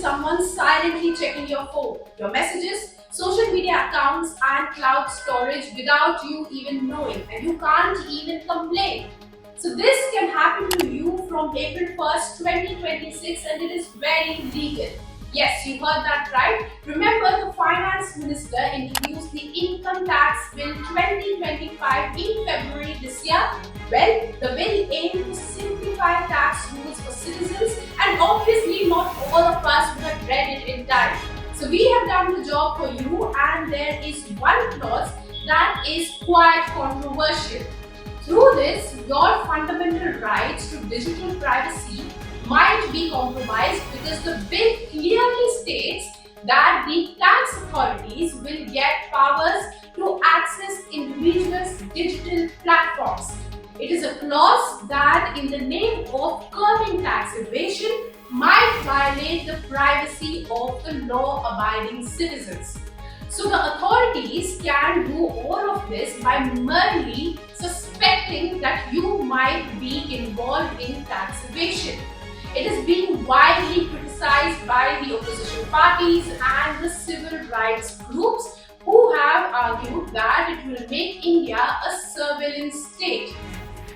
someone silently checking your phone, your messages, social media accounts and cloud storage without you even knowing, and you can't even complain. So this can happen to you from April 1st, 2026, and it is very legal. Yes, you heard that right. Remember, the Finance Minister introduced the Income Tax Bill 2025 in February this year. Well, the bill aimed to simplify tax rules for citizens, and obviously not all of us would have read it in time. So we have done the job for you, and there is one clause that is quite controversial. Through this, your fundamental rights to digital privacy might be compromised because the bill clearly states that the tax authorities will get powers to access individuals' digital platforms. It is a clause that, in the name of curbing tax evasion, might violate the privacy of the law-abiding citizens. So the authorities can do all of this by merely suspecting that you might be involved in tax evasion. It is being widely criticized by the opposition parties and the civil rights groups who have argued that it will make India a surveillance state.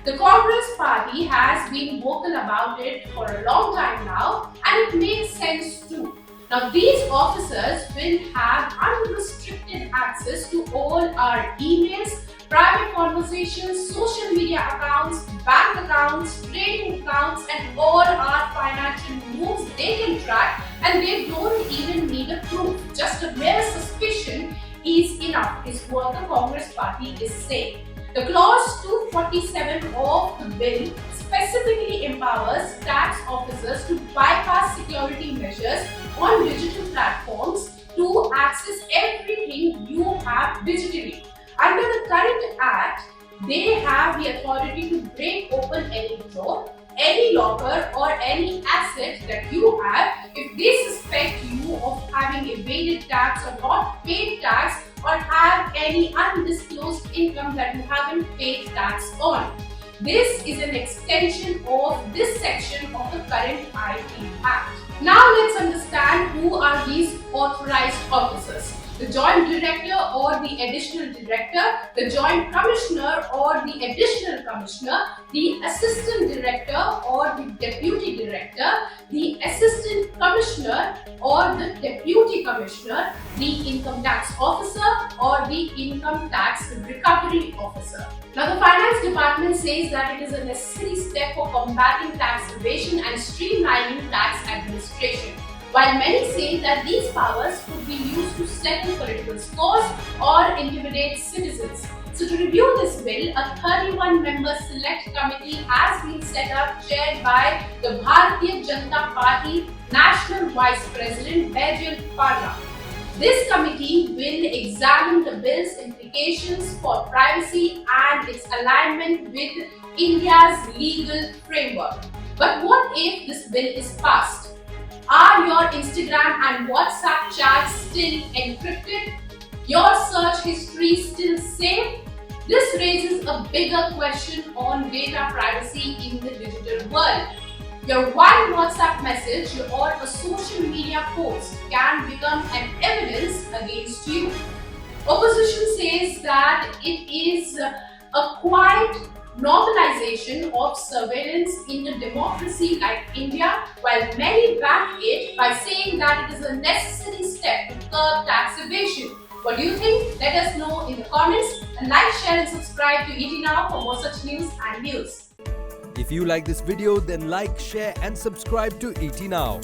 The Congress party has been vocal about it for a long time now, and it makes sense too. Now, these officers will have unrestricted access to all our emails, private conversations, social media accounts, bank accounts, trading accounts, and all our financial moves they can track, and they don't even need a proof. Just a mere suspicion is enough, is what the Congress party is saying. The clause 247 of the bill specifically empowers tax officers to bypass security measures on digital platforms to access everything you have digitally. Under the current act, they have the authority to break open any drawer, any locker, or any asset that you have if they suspect you of having evaded tax or not paid tax, or have any undisclosed income that you haven't paid tax on. This is an extension of this section of the current IT Act. Now let's understand who are these authorized officers. The Joint Director or the Additional Director, the Joint Commissioner or the Additional Commissioner, the Assistant Director or the Deputy Director, the Assistant Commissioner or the Deputy Commissioner, the Income Tax Officer or the Income Tax Recovery Officer. Now, the Finance Department says that it is a necessary step for combating tax evasion and streamlining tax administration, while many say that these powers could be used to settle political scores or intimidate citizens. So to review this bill, a 31-member select committee has been set up, chaired by the Bharatiya Janata Party National Vice President Baijal Parra. This committee will examine the bill's implications for privacy and its alignment with India's legal framework. But what if this bill is passed? Are your Instagram and WhatsApp chats still encrypted? Your search history still safe? This raises a bigger question on data privacy in the digital world. Your one WhatsApp message or a social media post can become an evidence against you. Opposition says that it is a quiet normalization of surveillance in a democracy like India, while many back it by saying that it is a necessary step to curb tax evasion. What do you think? Let us know in the comments, and like, share and subscribe to ET Now for more such news and views. If you like this video, then like, share and subscribe to ET Now.